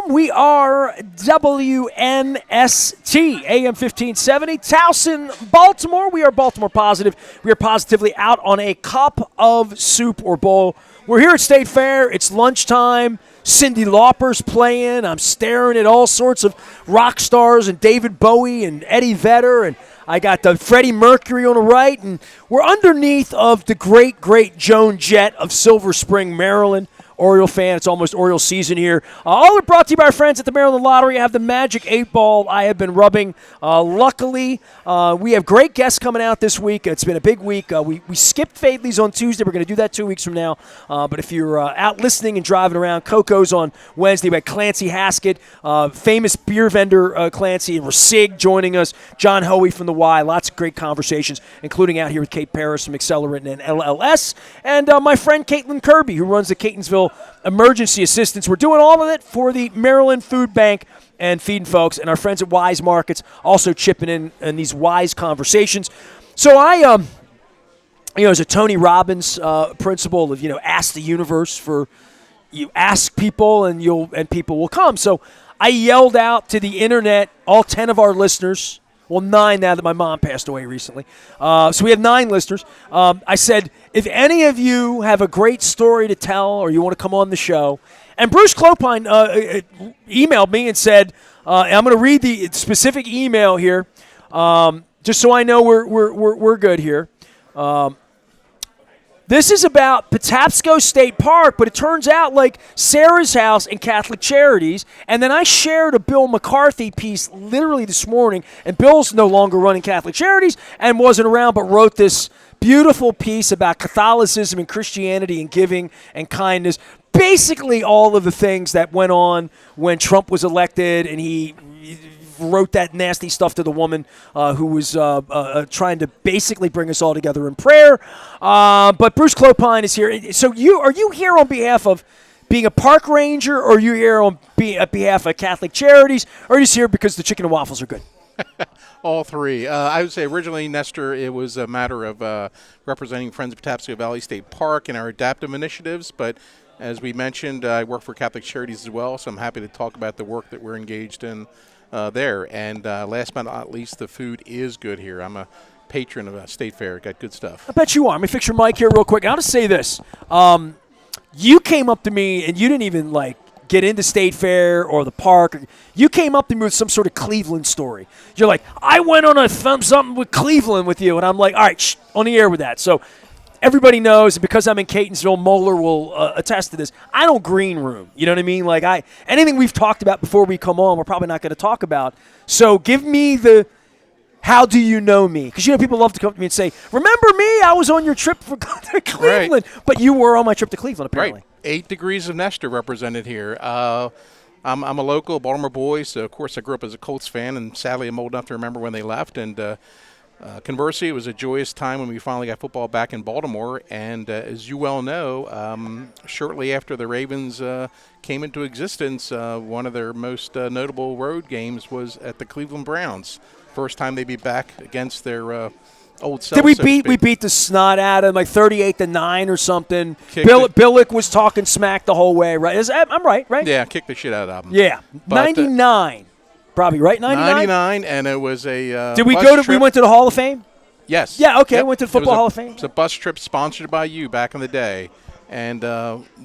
welcome. We are WNST, AM 1570, Towson, Baltimore. We are Baltimore positive. We are positively out on a cup of soup or bowl. We're here at State Fair. It's lunchtime. Cyndi Lauper's playing. I'm staring at all sorts of rock stars and David Bowie and Eddie Vedder, and I got the Freddie Mercury on the right, and we're underneath of the great, great Joan Jett of Silver Spring, Maryland. Oriole fan. It's almost Oriole season here. All are brought to you by our friends at the Maryland Lottery. I have the Magic 8 Ball I have been rubbing. Luckily, we have great guests coming out this week. It's been a big week. We skipped Fadley's on Tuesday. We're going to do that 2 weeks from now. But if you're out listening and driving around, Coco's on Wednesday. We had Clancy Haskett, famous beer vendor Clancy, and Rasig joining us. John Hoey from the Y. Lots of great conversations, including out here with Kate Paris from Accelerant and LLS. And my friend Caitlin Kirby, who runs the Catonsville Emergency Assistance. We're doing all of it for the Maryland Food Bank and feeding folks, and our friends at Wise Markets also chipping in these wise conversations. So I, as a Tony Robbins principle of, ask the universe for, you ask people and people will come. So I yelled out to the internet, all 10 of our listeners. Well, 9 now that my mom passed away recently. So we have 9 listeners. I said, if any of you have a great story to tell or you want to come on the show, and Bruce Clopein emailed me and said, I'm going to read the specific email here, just so I know we're good here. This is about Patapsco State Park, but it turns out like Sarah's house and Catholic Charities. And then I shared a Bill McCarthy piece literally this morning, and Bill's no longer running Catholic Charities and wasn't around, but wrote this beautiful piece about Catholicism and Christianity and giving and kindness. Basically all of the things that went on when Trump was elected, and he wrote that nasty stuff to the woman who was trying to basically bring us all together in prayer. But Bruce Clopein is here. So are you here on behalf of being a park ranger, or are you here on behalf of Catholic Charities, or are you just here because the chicken and waffles are good? All three. I would say originally, Nestor, it was a matter of representing Friends of Patapsco Valley State Park and our adaptive initiatives, but as we mentioned, I work for Catholic Charities as well, so I'm happy to talk about the work that we're engaged in there. And last but not least, the food is good here. I'm a patron of State Fair. Got good stuff. I bet you are. Let me fix your mic here real quick. I'll just say this. You came up to me, and you didn't even, get into State Fair or the park. You came up to me with some sort of Cleveland story. You're like, I went on something with Cleveland with you. And I'm like, all right, on the air with that. So everybody knows, and because I'm in Catonsville, Moeller will attest to this, I don't green room. You know what I mean? Anything we've talked about before we come on, we're probably not going to talk about. So give me the how do you know me? Because, people love to come to me and say, remember me? I was on your trip to Cleveland. Right. But you were on my trip to Cleveland, apparently. Right. 8 degrees of Nestor represented here. I'm a local Baltimore boy, so, of course, I grew up as a Colts fan, and sadly I'm old enough to remember when they left. And conversely, it was a joyous time when we finally got football back in Baltimore. And as you well know, shortly after the Ravens came into existence, one of their most notable road games was at the Cleveland Browns. First time they'd be back against their old self. Did we beat the snot out of them, 38-9 or something? Billick was talking smack the whole way, right? I'm right? Yeah, kicked the shit out of them. Yeah, 99. Probably, right? 99, and it was a Did we go to? We went to the Hall of Fame? Yes. Yeah, okay. Went to the Football Hall of Fame. It was a bus trip sponsored by you back in the day. And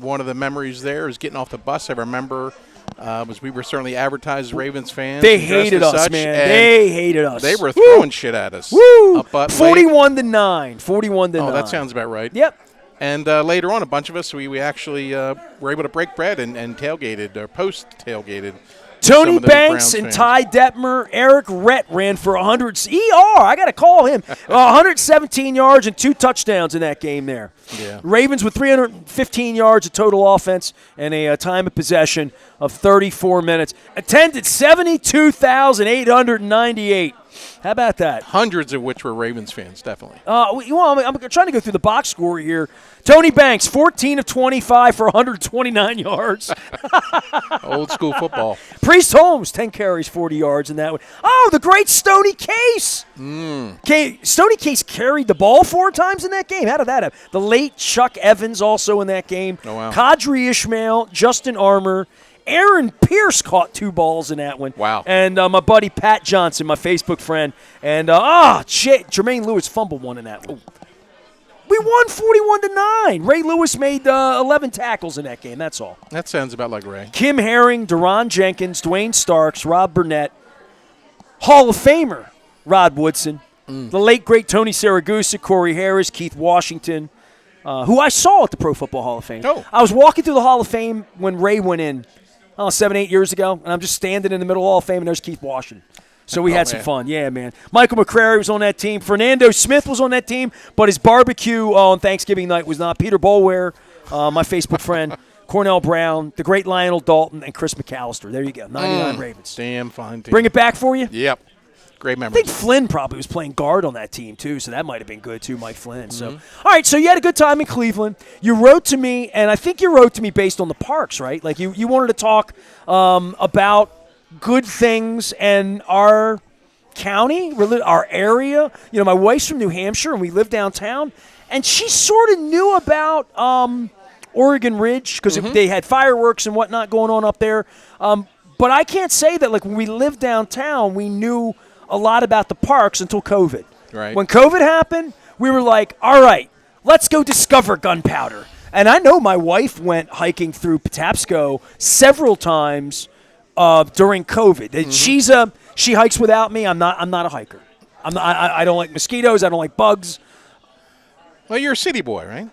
one of the memories there is getting off the bus. I remember was we were certainly advertised as Ravens fans. They hated us, man. They hated us. They were throwing shit at us. Woo! 41-9. 41-9. Oh, that sounds about right. Yep. And later on, a bunch of us, we actually were able to break bread and tailgated, or post-tailgated. Tony Banks and Ty Detmer, Eric Rett ran for 100. I got to call him. 117 yards and 2 touchdowns in that game there. Yeah. Ravens with 315 yards of total offense and a time of possession of 34 minutes. Attended 72,898. How about that? Hundreds of which were Ravens fans, definitely. I'm trying to go through the box score here. Tony Banks, 14 of 25 for 129 yards. Old school football. Priest Holmes, 10 carries, 40 yards in that one. Oh, the great Stoney Case. Stoney Case carried the ball 4 times in that game. How did that happen? The late Chuck Evans also in that game. Oh, wow. Kadri Ishmael, Justin Armour, Aaron Pierce caught 2 balls in that one. Wow. And my buddy Pat Johnson, my Facebook friend. And, Jermaine Lewis fumbled one in that one. We won 41-9. Ray Lewis made 11 tackles in that game. That's all. That sounds about like Ray. Kim Herring, Deron Jenkins, Dwayne Starks, Rob Burnett, Hall of Famer Rod Woodson, the late, great Tony Saragusa, Corey Harris, Keith Washington, who I saw at the Pro Football Hall of Fame. Oh. I was walking through the Hall of Fame when Ray went in, 7-8 years ago, and I'm just standing in the middle of the Hall of Fame, and there's Keith Washington. So we had some fun. Yeah, man. Michael McCrary was on that team. Fernando Smith was on that team, but his barbecue on Thanksgiving night was not. Peter Bolware, my Facebook friend, Cornell Brown, the great Lionel Dalton, and Chris McAllister. There you go. 99 Ravens. Damn fine team. Bring it back for you? Yep. Great I memories. think Flynn probably was playing guard on that team, too, so that might have been good, too, Mike Flynn. So, all right, so you had a good time in Cleveland. You wrote to me, and I think you wrote to me based on the parks, right? Like you wanted to talk about good things and our county, our area. You know, my wife's from New Hampshire, and we live downtown, and she sort of knew about Oregon Ridge because they had fireworks and whatnot going on up there. But I can't say that, like, when we lived downtown, we knew a lot about the parks until COVID. Right. When COVID happened, we were like, all right, let's go discover gunpowder. And I know my wife went hiking through Patapsco several times during COVID. She hikes without me. I'm not a hiker. I don't like mosquitoes. I don't like bugs. Well, you're a city boy, right?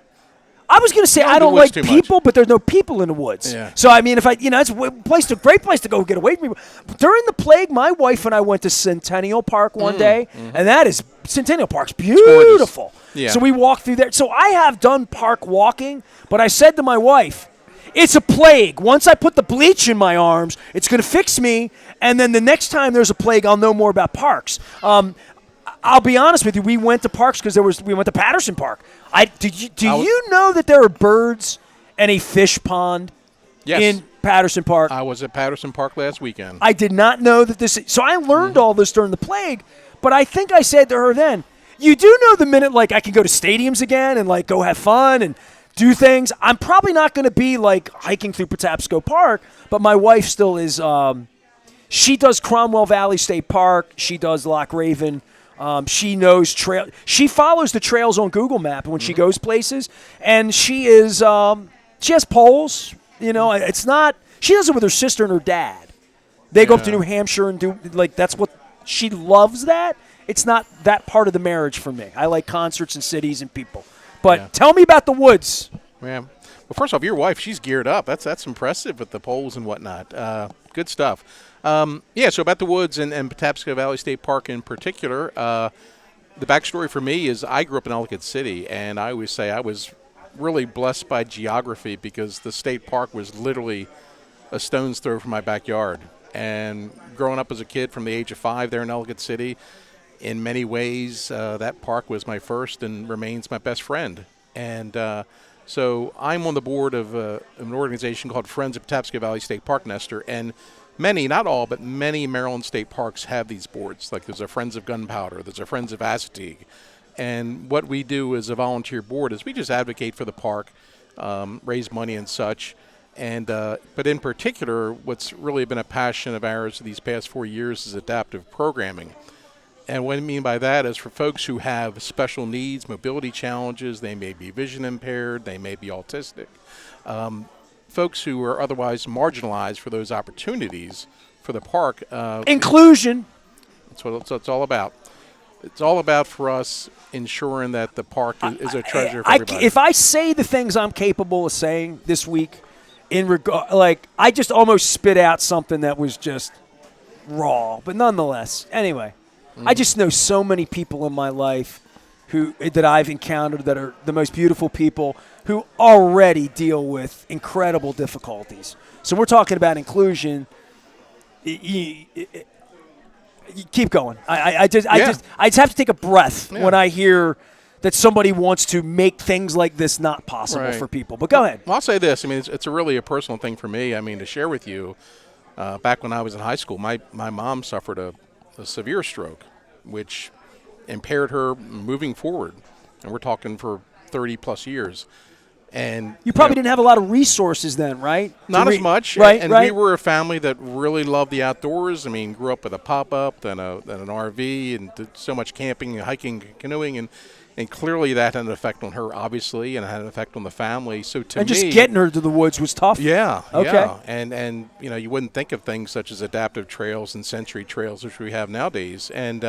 I was going to say I don't like people, but there's no people in the woods. Yeah. So, I mean, it's a great place to go get away from people. During the plague, my wife and I went to Centennial Park one day, and Centennial Park's beautiful. Yeah. So we walked through there. So I have done park walking, but I said to my wife, it's a plague. Once I put the bleach in my arms, it's going to fix me, and then the next time there's a plague, I'll know more about parks. I'll be honest with you. We went to parks because we went to Patterson Park. Do you know that there are birds and a fish pond in Patterson Park? I was at Patterson Park last weekend. I did not know that this. So I learned all this during the plague, but I think I said to her then, you do know the minute like I can go to stadiums again and like go have fun and do things. I'm probably not going to be like hiking through Patapsco Park, but my wife still is. She does Cromwell Valley State Park. She does Loch Raven. She knows trail. She follows the trails on Google Map when she goes places, and she is. She has poles. You know, it's not. She does it with her sister and her dad. They go up to New Hampshire and do that's what she loves. That it's not that part of the marriage for me. I like concerts and cities and people. But tell me about the woods. Yeah. Well, first off, your wife, she's geared up. That's impressive with the poles and whatnot. Good stuff. So about the woods and Patapsco Valley State Park in particular, the backstory for me is I grew up in Ellicott City, and I always say I was really blessed by geography because the state park was literally a stone's throw from my backyard. And growing up as a kid from the age of 5 there in Ellicott City, in many ways, that park was my first and remains my best friend. And so I'm on the board of an organization called Friends of Patapsco Valley State Park, Nestor, and many, not all, but many Maryland state parks have these boards. Like there's a Friends of Gunpowder, there's a Friends of Assateague. And what we do as a volunteer board is we just advocate for the park, raise money and such. And but in particular, what's really been a passion of ours these past 4 years is adaptive programming. And what I mean by that is for folks who have special needs, mobility challenges, they may be vision impaired, they may be autistic, folks who are otherwise marginalized for those opportunities for the park. Inclusion. That's what it's all about. It's all about for us ensuring that the park is a treasure for everybody. If I say the things I'm capable of saying this week, I just almost spit out something that was just raw, but nonetheless. Anyway, I just know so many people in my life that I've encountered that are the most beautiful people who already deal with incredible difficulties. So we're talking about inclusion. You keep going. I just have to take a breath when I hear that somebody wants to make things like this not possible for people. But go ahead. Well, I'll say this. I mean, it's really a personal thing for me. I mean, to share with you, back when I was in high school, my mom suffered a severe stroke, which impaired her moving forward. And we're talking for 30-plus years. And you probably didn't have a lot of resources then, right? Not as much. Right, and right. we were a family that really loved the outdoors. I mean, grew up with a pop-up, then an RV, and did so much camping, hiking, canoeing, and clearly that had an effect on her, obviously, and it had an effect on the family. So to me, just getting her to the woods was tough. Yeah. Okay. Yeah. And you wouldn't think of things such as adaptive trails and century trails, which we have nowadays. And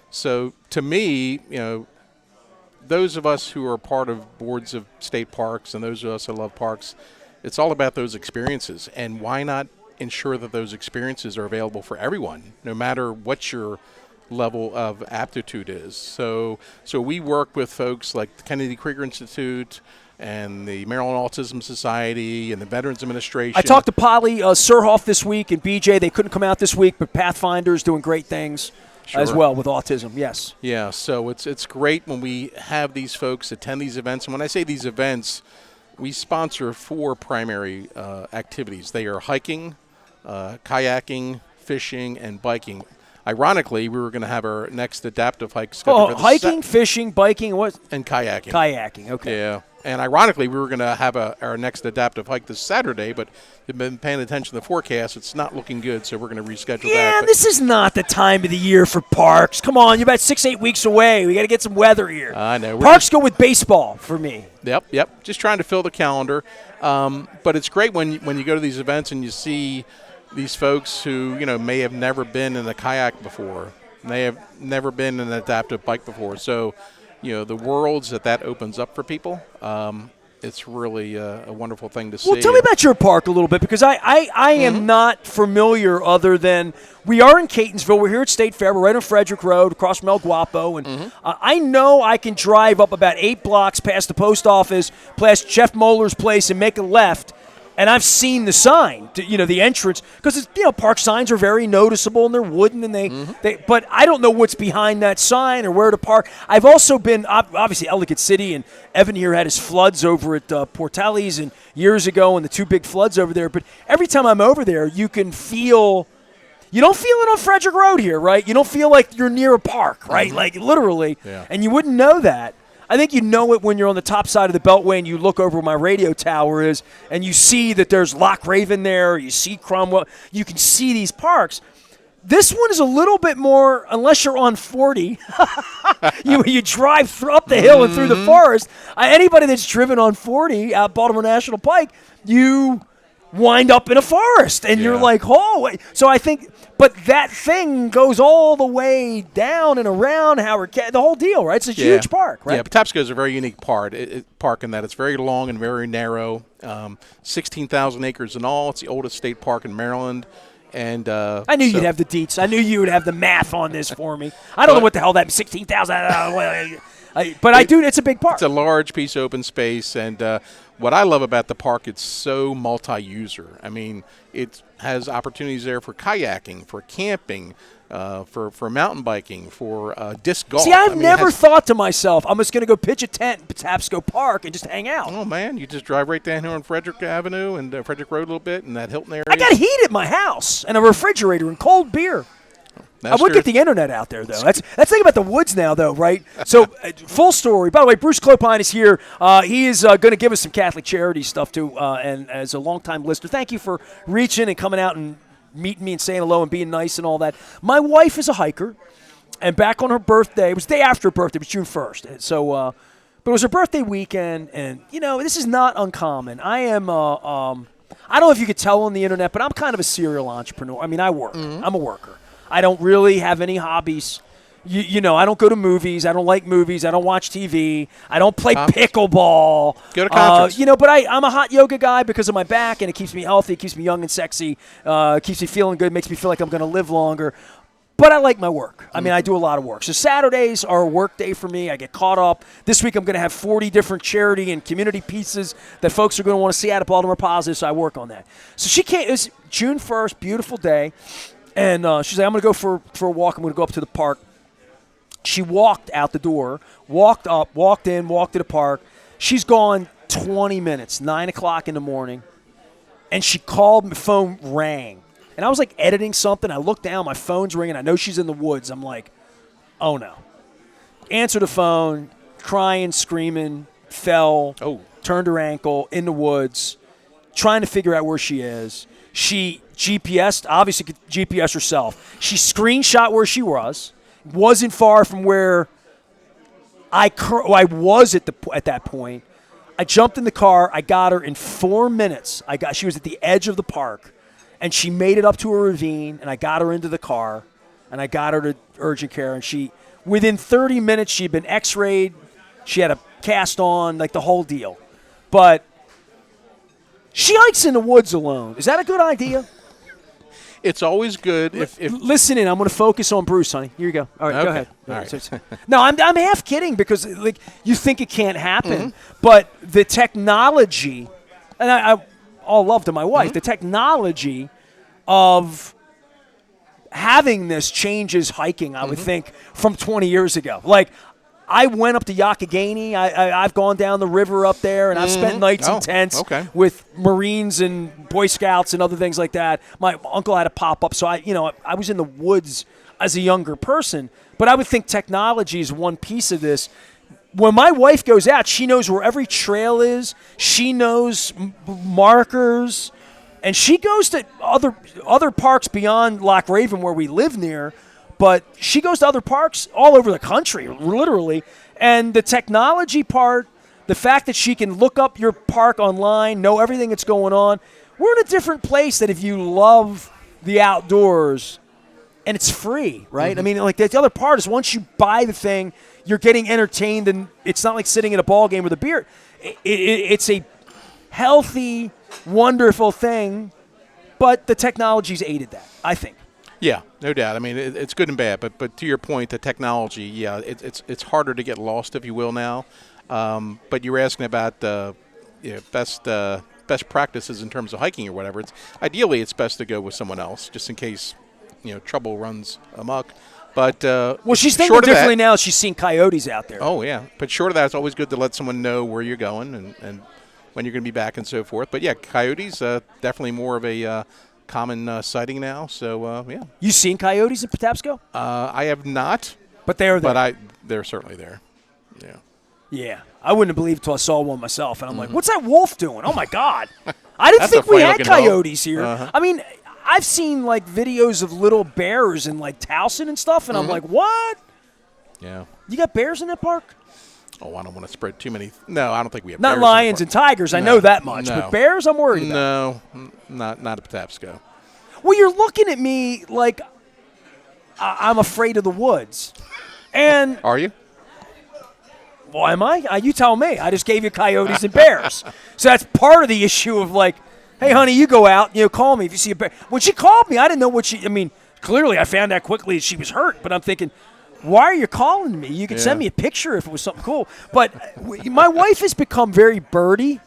so to me, those of us who are part of boards of state parks and those of us who love parks, it's all about those experiences. And why not ensure that those experiences are available for everyone, no matter what your level of aptitude is. So we work with folks like the Kennedy Krieger Institute and the Maryland Autism Society and the Veterans Administration. I talked to Polly Surhoff this week and BJ. They couldn't come out this week, but Pathfinder's doing great things. Sure. As well with autism, yes. Yeah, so it's great when we have these folks attend these events. And when I say these events, we sponsor 4 primary activities. They are hiking, kayaking, fishing, and biking. Ironically, we were going to have our next adaptive hike scheduled for hiking, fishing, biking, what? And kayaking. Kayaking, okay. Yeah. And ironically, we were going to have our next adaptive hike this Saturday, but we've been paying attention to the forecast. It's not looking good, so we're going to reschedule that. Yeah, this is not the time of the year for parks. Come on, you're about 6-8 weeks away. We got to get some weather here. I know. Parks go with baseball for me. Yep. Just trying to fill the calendar. But it's great when you go to these events and you see these folks who may have never been in a kayak before. They have never been in an adaptive bike before. So, the worlds that opens up for people, it's really a wonderful thing to see. Well, tell me about your park a little bit, because I am not familiar other than we are in Catonsville. We're here at State Fair. We're right on Frederick Road across from El Guapo. And I know I can drive up about 8 blocks past the post office, past Jeff Moeller's place, and make a left. And I've seen the sign, the entrance, because park signs are very noticeable and they're wooden, and they. But I don't know what's behind that sign or where to park. I've also been obviously Ellicott City, and Evan here had his floods over at Portales and years ago, and the 2 big floods over there. But every time I'm over there, you can feel. You don't feel it on Frederick Road here, right? You don't feel like you're near a park, right? Like literally, and you wouldn't know that. I think you know it when you're on the top side of the Beltway and you look over where my radio tower is and you see that there's Loch Raven there, you see Cromwell, you can see these parks. This one is a little bit more, unless you're on 40, you drive up the hill and through the forest. Anybody that's driven on 40 out Baltimore National Pike, you wind up in a forest and you're like, oh, so I think, but that thing goes all the way down and around Howard, the whole deal, right? It's a huge park, right? Yeah, Patapsco is a very unique park in that it's very long and very narrow, 16,000 acres in all. It's the oldest state park in Maryland. And I knew you'd have the deets. I knew you would have the math on this for me. I don't know what the hell that 16,000. But I do. It's a big park. It's a large piece of open space, and what I love about the park, it's so multi-user. I mean, it has opportunities there for kayaking, for camping, for mountain biking, for disc golf. See, I've never thought to myself, I'm just going to go pitch a tent in Patapsco Park and just hang out. Oh, man, you just drive right down here on Frederick Avenue and Frederick Road a little bit and that Hilton area. I got heat at my house and a refrigerator and cold beer. Nestor. I would get the internet out there, though. That's the thing about the woods now, though, right? So, full story. By the way, Bruce Clopein is here. He is going to give us some Catholic Charities stuff, too, and as a longtime listener. Thank you for reaching and coming out and meeting me and saying hello and being nice and all that. My wife is a hiker, and back on her birthday, it was the day after her birthday, it was June 1st. So, but it was her birthday weekend, and, this is not uncommon. I am, I don't know if you could tell on the internet, but I'm kind of a serial entrepreneur. I mean, I work. I'm a worker. I don't really have any hobbies. I don't go to movies. I don't like movies. I don't watch TV. I don't play pickleball. Go to concerts. But I'm a hot yoga guy because of my back, and it keeps me healthy. It keeps me young and sexy. Keeps me feeling good. Makes me feel like I'm going to live longer. But I like my work. I mean, I do a lot of work. So Saturdays are a work day for me. I get caught up. This week I'm going to have 40 different charity and community pieces that folks are going to want to see out of Baltimore Positive, so I work on that. So she came. It was June 1st, beautiful day. And she's like, I'm going to go for a walk. I'm going to go up to the park. She walked out the door, walked up, walked in, walked to the park. She's gone 20 minutes, 9 o'clock in the morning. And she called, my phone rang. And I was like editing something. I looked down, my phone's ringing. I know she's in the woods. I'm like, oh no. Answer the phone, crying, screaming, fell. Oh. turned her ankle in the woods, trying to figure out where she is. She GPS'd, obviously could GPS herself. She screenshot where she was. Wasn't far from where I was at that point. I jumped in the car. I got her in 4 minutes. She was at the edge of the park, and she made it up to a ravine, and I got her into the car, and I got her to urgent care, and within 30 minutes, she'd been x-rayed. She had a cast on, like the whole deal. But she hikes in the woods alone. Is that a good idea? It's always good if Listen in. I'm going to focus on Bruce, honey. Here you go. All right, okay. Go ahead. All right. No, I'm half kidding because like you think it can't happen, but the technology, and I all love to my wife, the technology of having this changes hiking, I would think, from 20 years ago. Like, I went up to Yakagani. I've gone down the river up there, and I've spent nights in tents with Marines and Boy Scouts and other things like that. My uncle had a pop-up, so I was in the woods as a younger person. But I would think technology is one piece of this. When my wife goes out, she knows where every trail is. She knows markers, and she goes to other parks beyond Loch Raven where we live near. But she goes to other parks all over the country, literally. And the technology part, the fact that she can look up your park online, know everything that's going on, we're in a different place that if you love the outdoors, and it's free, right? I mean, like the other part is once you buy the thing, you're getting entertained, and it's not like sitting at a ball game with a beer. It's a healthy, wonderful thing, but the technology's aided that, I think. Yeah, no doubt. I mean, it's good and bad, but to your point, the technology, it's harder to get lost, if you will, now. But you were asking about best practices in terms of hiking or whatever. Ideally, it's best to go with someone else, just in case trouble runs amok. But well, she's thinking differently now. She's seen coyotes out there. Oh yeah, but short of that, it's always good to let someone know where you're going and when you're going to be back and so forth. But yeah, coyotes definitely more of a common sighting now. So yeah. You seen coyotes in Patapsco? I have not. But they're there. But they're certainly there. Yeah. Yeah. I wouldn't have believed until I saw one myself, and I'm like, what's that wolf doing? Oh my God. I didn't think we had coyotes here. I mean, I've seen like videos of little bears in like Towson and stuff, and I'm like, what? Yeah. You got bears in that park? Oh, I don't want to spread too many. No, I don't think we have not bears lions and tigers. I know that much. No. But bears, I'm worried about. No, not at Patapsco. Well, you're looking at me like I'm afraid of the woods. And are you? Well, am I? You tell me. I just gave you coyotes and bears. So that's part of the issue of like, hey, honey, you go out, call me if you see a bear. When she called me, I didn't know what clearly I found out quickly she was hurt, but I'm thinking, why are you calling me? You could send me a picture if it was something cool. But my wife has become very birdy,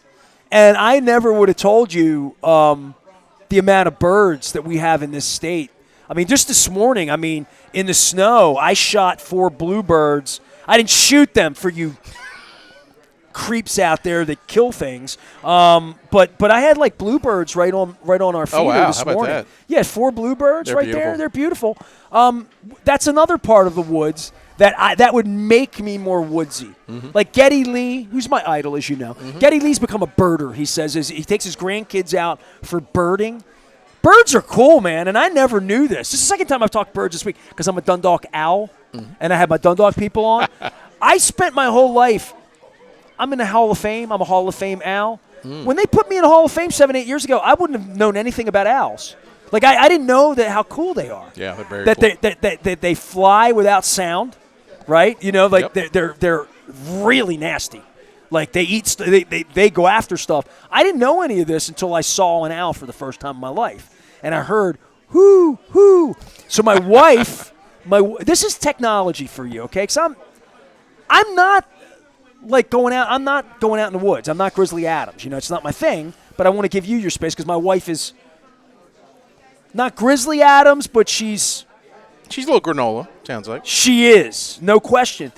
and I never would have told you the amount of birds that we have in this state. I mean, just this morning, in the snow, I shot 4 bluebirds. I didn't shoot them for you creeps out there that kill things. But I had like bluebirds right on our feeder this morning. About that? Yeah, 4 bluebirds They're right beautiful. there. They're beautiful. That's another part of the woods that would make me more woodsy. Like Geddy Lee, who's my idol, as you know. Geddy Lee's become a birder. He says he takes his grandkids out for birding. Birds are cool, man, and I never knew this. This is the second time I've talked birds this week because I'm a Dundalk owl, and I have my Dundalk people on. I spent my whole life. I'm in the Hall of Fame. I'm a Hall of Fame owl. When they put me in the Hall of Fame 7-8 years ago, I wouldn't have known anything about owls. Like I didn't know how cool they are. Yeah, they're very cool. That they fly without sound, right? They're really nasty. Like they eat, they go after stuff. I didn't know any of this until I saw an owl for the first time in my life, and I heard hoo hoo. So my wife, this is technology for you, okay? Because I'm not like going out. I'm not going out in the woods. I'm not Grizzly Adams. It's not my thing. But I want to give you your space because my wife is not Grizzly Adams, but she's a little granola. Sounds like she is, no question.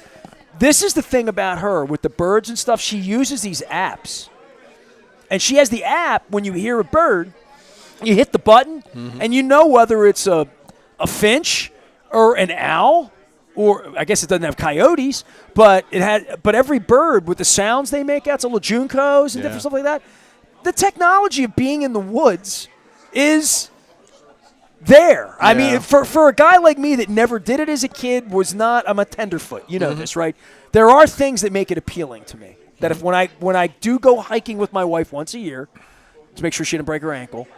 This is the thing about her with the birds and stuff. She uses these apps, and she has the app. When you hear a bird, you hit the button, and you know whether it's a finch or an owl or I guess it doesn't have coyotes, but every bird with the sounds they make out, so little juncos and different stuff like that. The technology of being in the woods is there. I mean, for a guy like me that never did it as a kid, I'm a tenderfoot. You know this, right? There are things that make it appealing to me. That if when I do go hiking with my wife once a year to make sure she didn't break her ankle,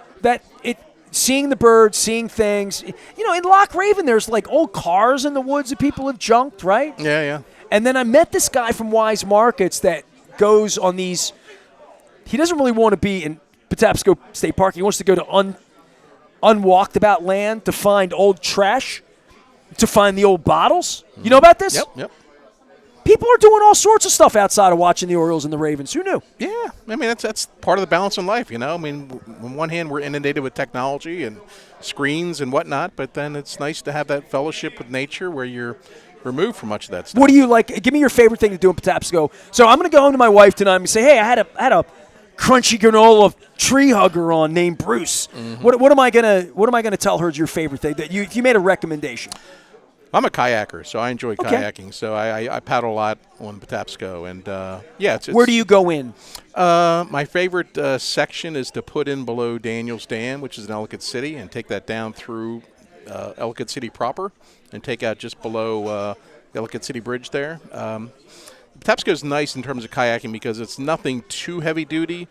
seeing the birds, seeing things. You know, in Loch Raven, there's like old cars in the woods that people have junked, right? Yeah, yeah. And then I met this guy from Wise Markets that goes on these. He doesn't really want to be in Patapsco State Park. He wants to go to unwalked about land to find old trash, to find the old bottles. You know about this? Yep. People are doing all sorts of stuff outside of watching the Orioles and the Ravens. Who knew? Yeah, I mean that's part of the balance in life, you know. I mean, on one hand we're inundated with technology and screens and whatnot, but then it's nice to have that fellowship with nature where you're removed from much of that stuff. What do you like? Give me your favorite thing to do in Patapsco. So I'm going to go home to my wife tonight and say, hey, I had a crunchy granola tree hugger on named Bruce. Mm-hmm. What am I gonna tell her is your favorite thing that you made a recommendation? I'm a kayaker, so I enjoy kayaking. So I paddle a lot on Patapsco, and it's where do you go in? My favorite section is to put in below Daniels Dam, which is in Ellicott City, and take that down through Ellicott City proper, and take out just below the Ellicott City Bridge there. Patapsco is nice in terms of kayaking because it's nothing too heavy duty,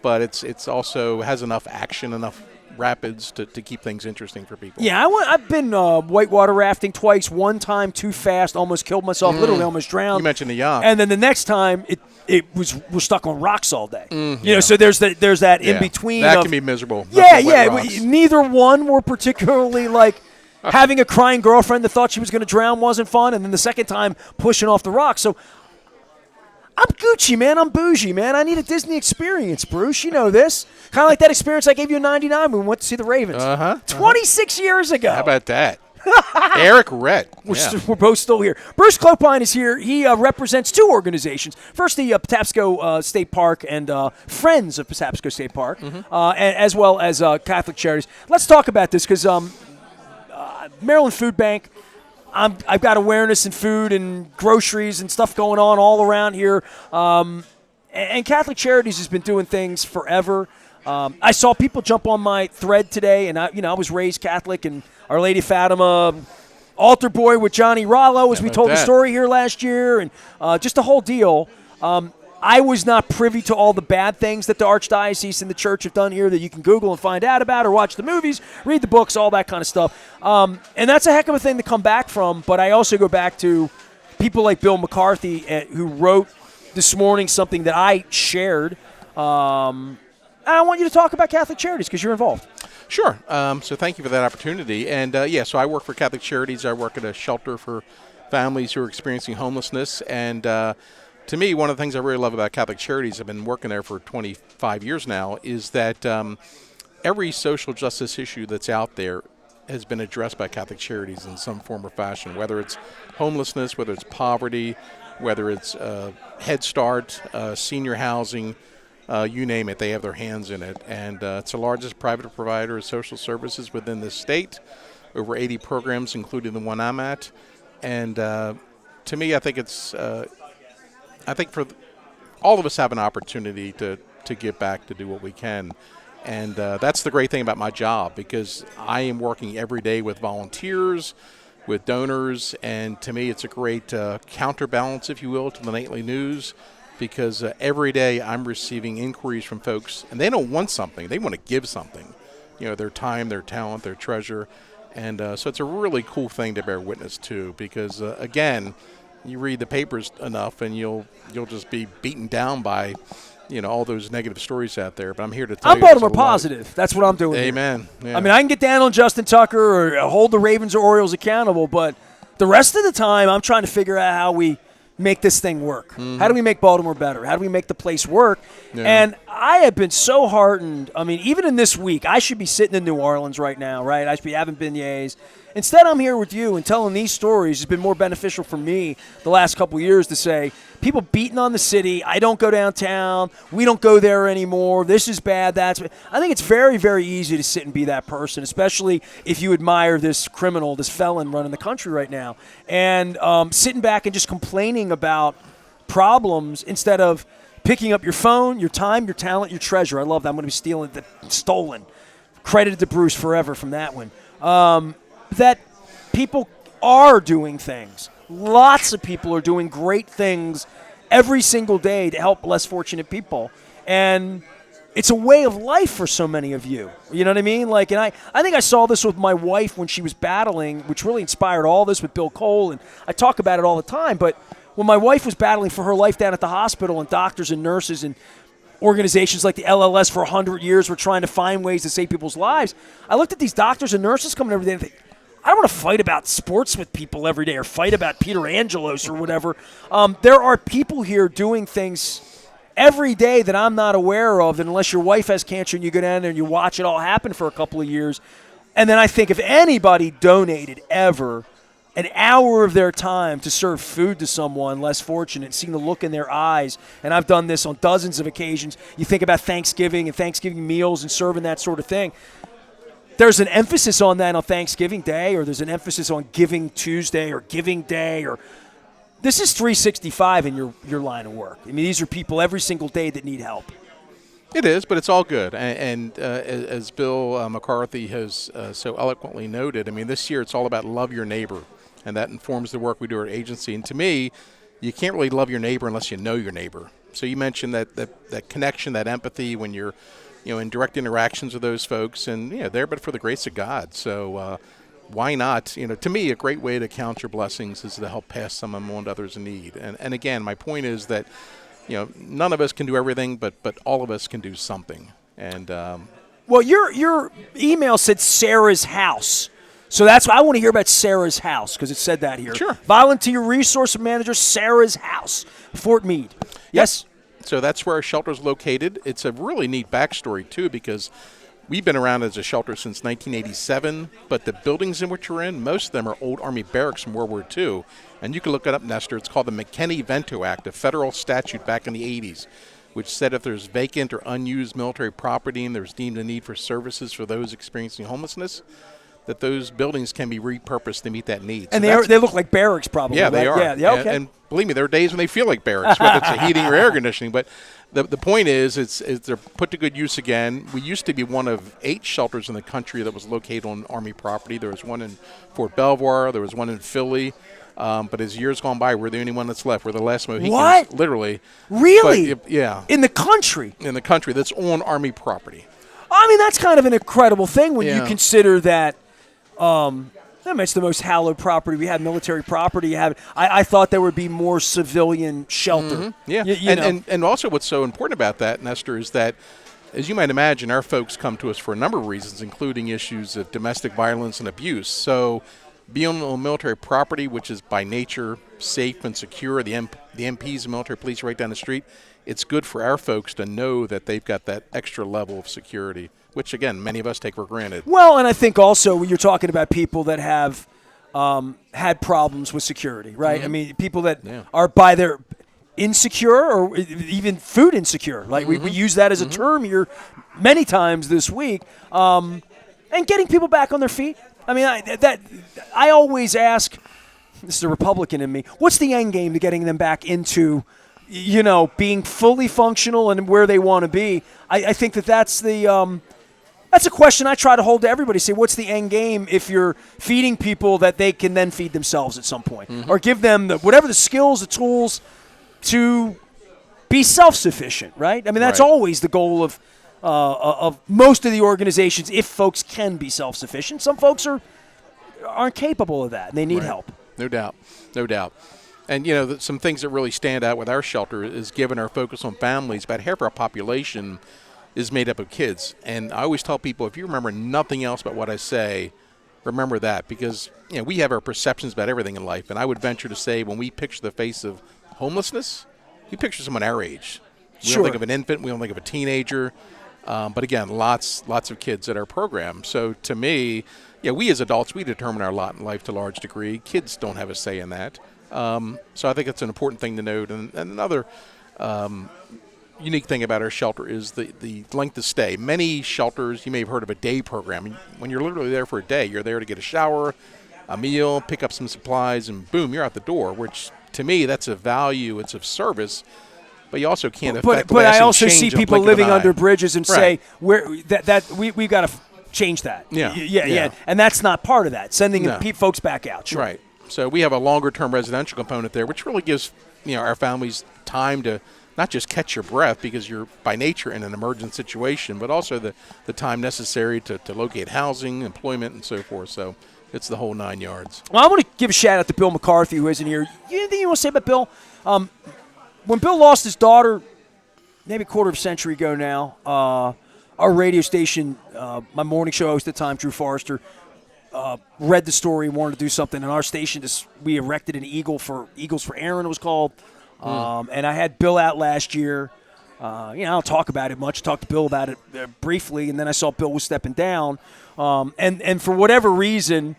but it's also has enough action, enough rapids to keep things interesting for people. Yeah, I've been whitewater rafting twice. One time too fast, almost killed myself, literally almost drowned. You mentioned the yacht. And then the next time we're stuck on rocks all day. You know, so there's that in between. That can be miserable. Neither one were particularly like having a crying girlfriend that thought she was going to drown wasn't fun, and then the second time pushing off the rocks. So I'm Gucci, man. I'm bougie, man. I need a Disney experience, Bruce. You know this. Kind of like that experience I gave you in '99 when we went to see the Ravens. 26 years ago. How about that? Eric Rett. We're both still here. Bruce Clopein is here. He represents two organizations. First, the Patapsco State Park and Friends of Patapsco State Park, as well as Catholic Charities. Let's talk about this because Maryland Food Bank, I've got awareness in food and groceries and stuff going on all around here. And Catholic Charities has been doing things forever. I saw people jump on my thread today, and I was raised Catholic, and Our Lady Fatima, altar boy with Johnny Rollo, as we told the story here last year, and just a whole deal. I was not privy to all the bad things that the Archdiocese and the Church have done here that you can Google and find out about, or watch the movies, read the books, all that kind of stuff. And that's a heck of a thing to come back from, but I also go back to people like Bill McCarthy, who wrote this morning something that I shared. And I want you to talk about Catholic Charities because you're involved. Sure. So thank you for that opportunity. And, so I work for Catholic Charities. I work at a shelter for families who are experiencing homelessness. And to me, one of the things I really love about Catholic Charities, I've been working there for 25 years now, is that every social justice issue that's out there has been addressed by Catholic Charities in some form or fashion, whether it's homelessness, whether it's poverty, whether it's Head Start, senior housing, you name it, they have their hands in it. And it's the largest private provider of social services within the state, over 80 programs, including the one I'm at. And to me, I think it's I think for all of us have an opportunity to give back, to do what we can. And that's the great thing about my job, because I am working every day with volunteers, with donors, and to me it's a great counterbalance, if you will, to the nightly news, because every day I'm receiving inquiries from folks, and they don't want something, they want to give something, their time, their talent, their treasure. And so it's a really cool thing to bear witness to, because again, you read the papers enough and you'll just be beaten down by all those negative stories out there. But I'm here to tell you, I'm Baltimore positive. That's what I'm doing. Amen. Yeah. I mean, I can get down on Justin Tucker or hold the Ravens or Orioles accountable, but the rest of the time I'm trying to figure out how we make this thing work. Mm-hmm. How do we make Baltimore better? How do we make the place work? Yeah. And I have been so heartened. I mean, even in this week, I should be sitting in New Orleans right now, right? I should be having beignets Instead, I'm here with you, and telling these stories has been more beneficial for me the last couple of years to say, people beating on the city, I don't go downtown, we don't go there anymore, this is bad, that's bad. I think it's very, very easy to sit and be that person, especially if you admire this criminal, this felon running the country right now. And sitting back and just complaining about problems instead of picking up your phone, your time, your talent, your treasure. I love that. I'm going to be stolen. Credited to Bruce forever from that one. That people are doing things. Lots of people are doing great things every single day to help less fortunate people. And it's a way of life for so many of you. You know what I mean? Like, and I think I saw this with my wife when she was battling, which really inspired all this with Bill Cole. And I talk about it all the time. But when my wife was battling for her life down at the hospital, and doctors and nurses and organizations like the LLS for 100 years were trying to find ways to save people's lives, I looked at these doctors and nurses coming every day and think, I don't want to fight about sports with people every day or fight about Peter Angelos or whatever. There are people here doing things every day that I'm not aware of, and unless your wife has cancer and you go down there and you watch it all happen for a couple of years. And then I think if anybody donated ever an hour of their time to serve food to someone less fortunate, seeing the look in their eyes, and I've done this on dozens of occasions. You think about Thanksgiving and Thanksgiving meals and serving that sort of thing. There's an emphasis on that on Thanksgiving Day, or there's an emphasis on Giving Tuesday or Giving Day, or this is 365 in your line of work. I mean, these are people every single day that need help. It is, but it's all good. And as Bill McCarthy has so eloquently noted, I mean, this year it's all about love your neighbor, and that informs the work we do at our agency. And to me, you can't really love your neighbor unless you know your neighbor. So you mentioned that connection, that empathy when you're in direct interactions with those folks, and they're but for the grace of God. So why not? To me, a great way to count your blessings is to help pass some on to others in need. And again, my point is that none of us can do everything, but all of us can do something. And well, your email said Sarah's house. So that's why I want to hear about Sarah's house, because it said that here. Sure. Volunteer Resource Manager, Sarah's house, Fort Meade. Yes? So that's where our shelter is located. It's a really neat backstory, too, because we've been around as a shelter since 1987, but the buildings in which we're in, most of them are old Army barracks from World War II. And you can look it up, Nestor. It's called the McKinney-Vento Act, a federal statute back in the 80s, which said if there's vacant or unused military property and there's deemed a need for services for those experiencing homelessness, that those buildings can be repurposed to meet that need. And so they look like barracks, probably. Yeah, they right? are. Yeah, okay. And believe me, there are days when they feel like barracks, whether it's a heating or air conditioning. But the point is, they're put to good use again. We used to be one of 8 shelters in the country that was located on Army property. There was one in Fort Belvoir. There was one in Philly. But as years gone by, we're the only one that's left. We're the last Mohicans. What? Literally. Really? But, yeah. In the country? In the country that's on Army property. I mean, that's kind of an incredible thing when you consider that. It's the most hallowed property we have, military property. I thought there would be more civilian shelter. Mm-hmm. Yeah, and also what's so important about that, Nestor, is that, as you might imagine, our folks come to us for a number of reasons, including issues of domestic violence and abuse. So being on military property, which is by nature safe and secure, the MPs and military police right down the street, it's good for our folks to know that they've got that extra level of security, which, again, many of us take for granted. Well, and I think also when you're talking about people that have had problems with security, right? Mm-hmm. I mean, people that are by their insecure or even food insecure. Like we use that as a term here many times this week. And getting people back on their feet. I mean, I always ask, this is a Republican in me, what's the end game to getting them back into being fully functional and where they want to be? I think that's a question I try to hold to everybody. Say, what's the end game if you're feeding people that they can then feed themselves at some point? Mm-hmm. Or give them whatever the skills, the tools to be self-sufficient, right? I mean, that's always the goal of most of the organizations, if folks can be self-sufficient. Some folks aren't capable of that, and they need help. No doubt. And, some things that really stand out with our shelter is, given our focus on families, about half our population is made up of kids. And I always tell people, if you remember nothing else about what I say, remember that, because we have our perceptions about everything in life. And I would venture to say, when we picture the face of homelessness, we picture someone our age. We don't think of an infant. We don't think of a teenager. But again, lots of kids at our program. So to me, yeah, we as adults, we determine our lot in life to a large degree. Kids don't have a say in that. So I think it's an important thing to note. And another unique thing about our shelter is the length of stay. Many shelters, you may have heard of a day program. When you're literally there for a day, you're there to get a shower, a meal, pick up some supplies, and boom, you're out the door, which to me, that's a value. It's of service. But you also can't affect. But I also see people living under bridges and say, we've got to change that. Yeah. And that's not part of that, sending folks back out. Sure. Right. So we have a longer-term residential component there, which really gives our families time to not just catch your breath because you're by nature in an emergent situation, but also the time necessary to locate housing, employment, and so forth. So it's the whole 9 yards. Well, I want to give a shout-out to Bill McCarthy, who isn't here. Anything you want to say about Bill? When Bill lost his daughter, maybe a quarter of a century ago now, our radio station, my morning show host at the time, Drew Forrester, read the story and wanted to do something. And our station, we erected an Eagles for Aaron, it was called. And I had Bill out last year. I don't talk about it much. I talked to Bill about it briefly, and then I saw Bill was stepping down. And for whatever reason,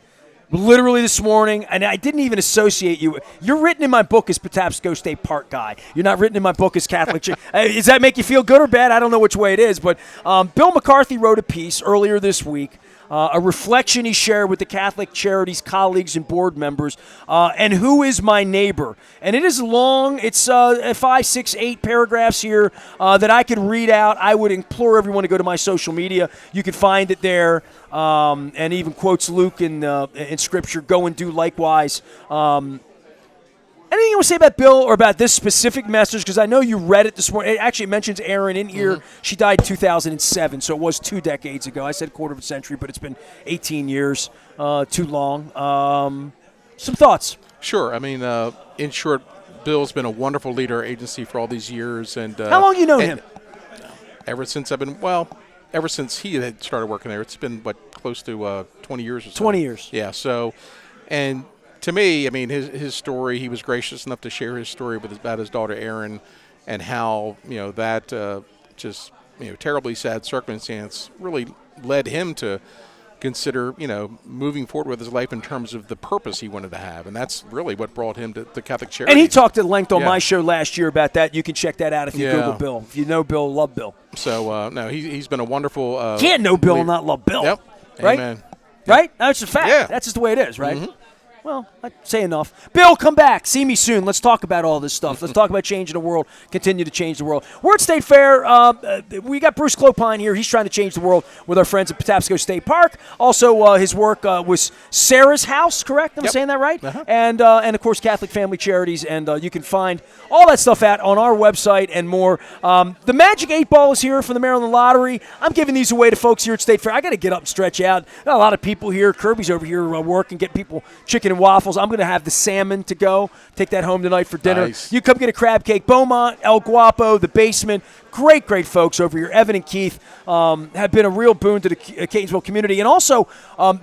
literally this morning, and I didn't even associate you. You're written in my book as Patapsco State Park guy. You're not written in my book as Catholic Charities. Does that make you feel good or bad? I don't know which way it is. But Bill McCarthy wrote a piece earlier this week, a reflection he shared with the Catholic Charities colleagues and board members, and who is my neighbor. And it is long. It's 5, 6, 8 paragraphs here that I could read out. I would implore everyone to go to my social media. You can find it there. And even quotes Luke in Scripture, go and do likewise. Anything you want to say about Bill or about this specific message? Because I know you read it this morning. It actually mentions Erin in here. Mm-hmm. She died in 2007, so it was 2 decades ago. I said quarter of a century, but it's been 18 years, too long. Some thoughts? Sure. I mean, in short, Bill's been a wonderful leader of our agency for all these years. And how long you known him? Ever since he had started working there. It's been, close to 20 years or so. 20 years. Yeah, so, and to me, I mean, his story, he was gracious enough to share his story about his daughter Erin and how, that just, terribly sad circumstance really led him to consider, moving forward with his life in terms of the purpose he wanted to have. And that's really what brought him to the Catholic Charities. And he talked at length on my show last year about that. You can check that out if you Google Bill. If you know Bill, love Bill. So, no, he's been a wonderful can't know Bill and not love Bill. Yep. Right? Amen. Right? That's a fact. Yeah. That's just the way it is, right? Mm-hmm. Well, I'd say enough. Bill, come back. See me soon. Let's talk about all this stuff. Let's talk about changing the world, continue to change the world. We're at State Fair. We got Bruce Clopein here. He's trying to change the world with our friends at Patapsco State Park. Also, his work was Sarah's House, correct? Am I saying that right? Uh-huh. And, of course, Catholic Family Charities. And you can find all that stuff out on our website and more. The Magic 8 Ball is here for the Maryland Lottery. I'm giving these away to folks here at State Fair. I got to get up and stretch out. Got a lot of people here. Kirby's over here working, getting people chicken and waffles. I'm going to have the salmon to go. Take that home tonight for dinner. Nice. You come get a crab cake. Beaumont, El Guapo, The Basement. Great folks over here. Evan and Keith have been a real boon to the Catonsville community. And also,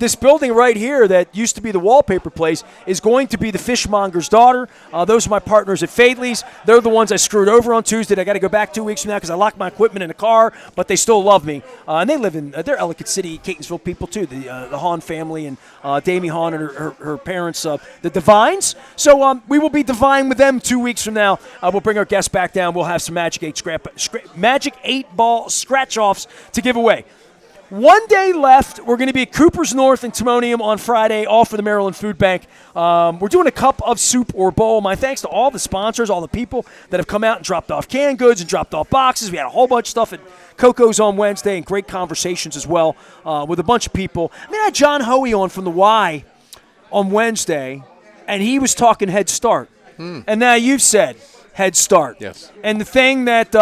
this building right here that used to be the wallpaper place is going to be the fishmonger's daughter. Those are my partners at Fadley's. They're the ones I screwed over on Tuesday. I got to go back 2 weeks from now because I locked my equipment in the car, but they still love me. And they live in, they're Ellicott City, Catonsville people too, the Hahn family and Damie Hahn and her parents, the Divines. So we will be divine with them 2 weeks from now. We'll bring our guests back down. We'll have some Magic 8 Ball scratch-offs to give away. 1 day left. We're going to be at Cooper's North and Timonium on Friday, all for the Maryland Food Bank. We're doing a cup of soup or bowl. My thanks to all the sponsors, all the people that have come out and dropped off canned goods and dropped off boxes. We had a whole bunch of stuff at Coco's on Wednesday and great conversations as well with a bunch of people. I had John Hoey on from the Y on Wednesday, and he was talking Head Start. And now you've said Head Start. Yes. And the thing that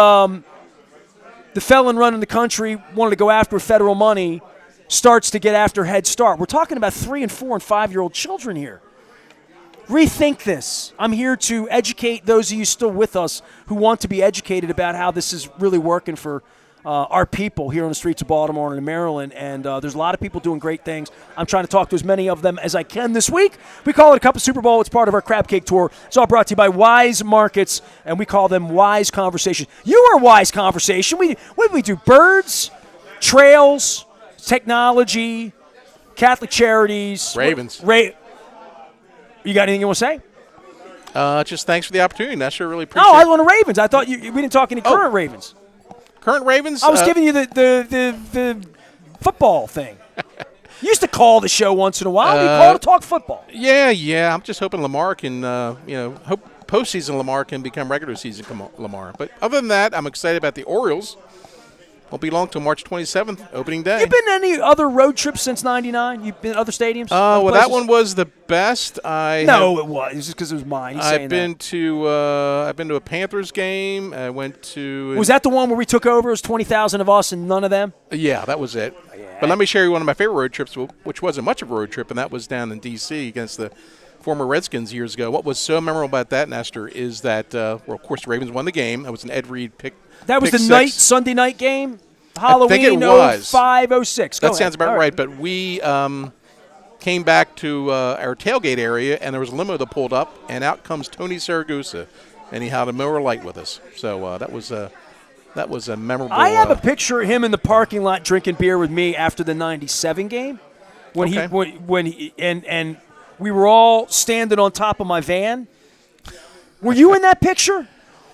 the felon running the country wanted to go after federal money starts to get after Head Start. We're talking about 3 and 4 and 5-year-old children here. Rethink this. I'm here to educate those of you still with us who want to be educated about how this is really working for our people here on the streets of Baltimore and in Maryland, and there's a lot of people doing great things. I'm trying to talk to as many of them as I can this week. We call it a Cup of Super Bowl. It's part of our Crab Cake Tour. It's all brought to you by Wise Markets, and we call them Wise Conversations. You are Wise Conversation. What do we do? Birds, trails, technology, Catholic Charities. Ravens. You got anything you want to say? Just thanks for the opportunity, Nestor. Really appreciate No, it. I want the Ravens. I thought we didn't talk any current Ravens. Current Ravens? I was giving you the football thing. You used to call the show once in a while. You call to talk football. Yeah. I'm just hoping Lamar can, hope postseason Lamar can become regular season Lamar. But other than that, I'm excited about the Orioles. Won't be long till March 27th, opening day. You been to any other road trips since '99? You've been to other stadiums? Well, that one was the best. It was. It's just because it was mine. I've been to a Panthers game. I went to. Was that the one where we took over? It was 20,000 of us and none of them? Yeah, that was it. Yeah. But let me share you one of my favorite road trips, which wasn't much of a road trip, and that was down in D.C. against the former Redskins years ago. What was so memorable about that, Nestor, is that, of course, the Ravens won the game. That was an Ed Reed pick. That was pick the six. Sunday night game? Halloween I think it was 05, 06. That sounds about right. But we came back to our tailgate area, and there was a limo that pulled up, and out comes Tony Saragusa, and he had a Miller Lite with us. So that was a memorable. I have a picture of him in the parking lot drinking beer with me after the '97 game, when he and we were all standing on top of my van. Were you in that picture?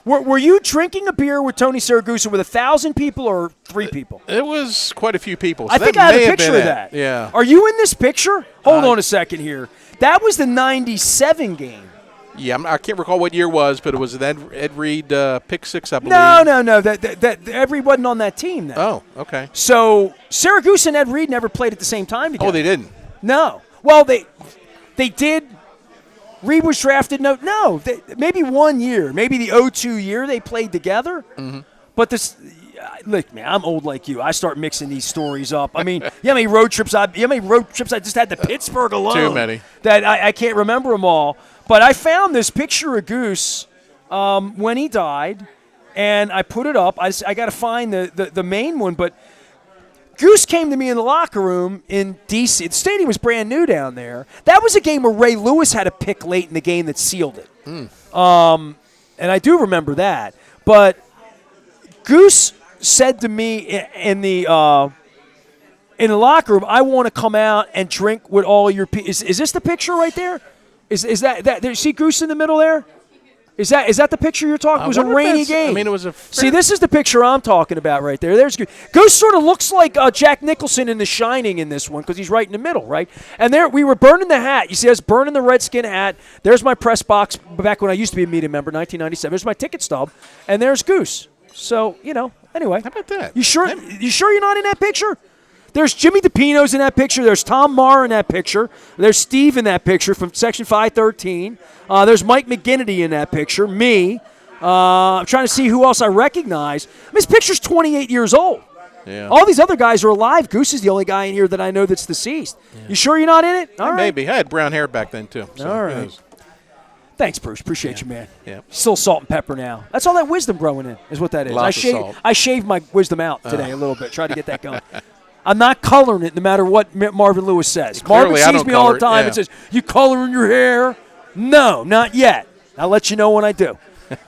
Were you drinking a beer with Tony Saragusa with 1,000 people or 3 people? It was quite a few people. So I think I have a picture of that. Yeah. Are you in this picture? Hold on a second here. That was the '97 game. Yeah, I can't recall what year it was, but it was an Ed Reed pick six, I believe. No. That Ed Reed wasn't on that team then. Oh, okay. So Saragusa and Ed Reed never played at the same time together. Oh, they didn't? No. Well, they did. Reed was drafted. Maybe 1 year, maybe the 02 year they played together. Mm-hmm. But look, man, I'm old like you. I start mixing these stories up. I mean, how many road trips I just had to Pittsburgh alone? Too many. That I can't remember them all. But I found this picture of Goose when he died, and I put it up. I got to find the main one, but Goose came to me in the locker room in D.C. The stadium was brand new down there. That was a game where Ray Lewis had a pick late in the game that sealed it. And I do remember that. But Goose said to me in the locker room, "I want to come out and drink with all your people." Is this the picture right there? Is that you see Goose in the middle there? Is that the picture you're talking? It was a rainy game. I mean, it was a. See, this is the picture I'm talking about right there. There's Goose. Goose sort of looks like Jack Nicholson in The Shining in this one because he's right in the middle, right? And there we were burning the hat. You see us burning the Redskin hat. There's my press box back when I used to be a media member, 1997. There's my ticket stub, and there's Goose. So anyway. How about that? You sure you're not in that picture? There's Jimmy DePino's in that picture. There's Tom Maher in that picture. There's Steve in that picture from Section 513. There's Mike McGinnity in that picture. Me. I'm trying to see who else I recognize. This picture's 28 years old. Yeah. All these other guys are alive. Goose is the only guy in here that I know that's deceased. Yeah. You sure you're not in it? All right. Maybe. I had brown hair back then, too. So all right. Thanks, Bruce. Appreciate you, man. Yeah. Still salt and pepper now. That's all that wisdom growing in is what that is. Lots of salt. I shaved my wisdom out today a little bit. Try to get that going. I'm not coloring it no matter what Marvin Lewis says. Clearly, Marvin sees me all the time and says, "You coloring your hair?" No, not yet. I'll let you know when I do.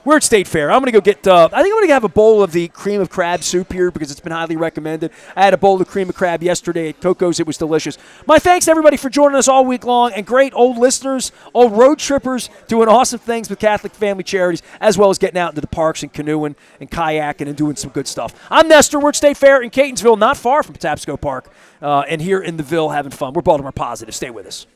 We're at State Fair. I'm going to go get I think I'm going to have a bowl of the cream of crab soup here because it's been highly recommended. I had a bowl of cream of crab yesterday at Coco's. It was delicious. My thanks to everybody for joining us all week long, and great old listeners, old road trippers doing awesome things with Catholic Family Charities, as well as getting out into the parks and canoeing and kayaking and doing some good stuff. I'm Nestor. We're at State Fair in Catonsville, not far from Patapsco Park, and here in the Ville having fun. We're Baltimore Positive. Stay with us.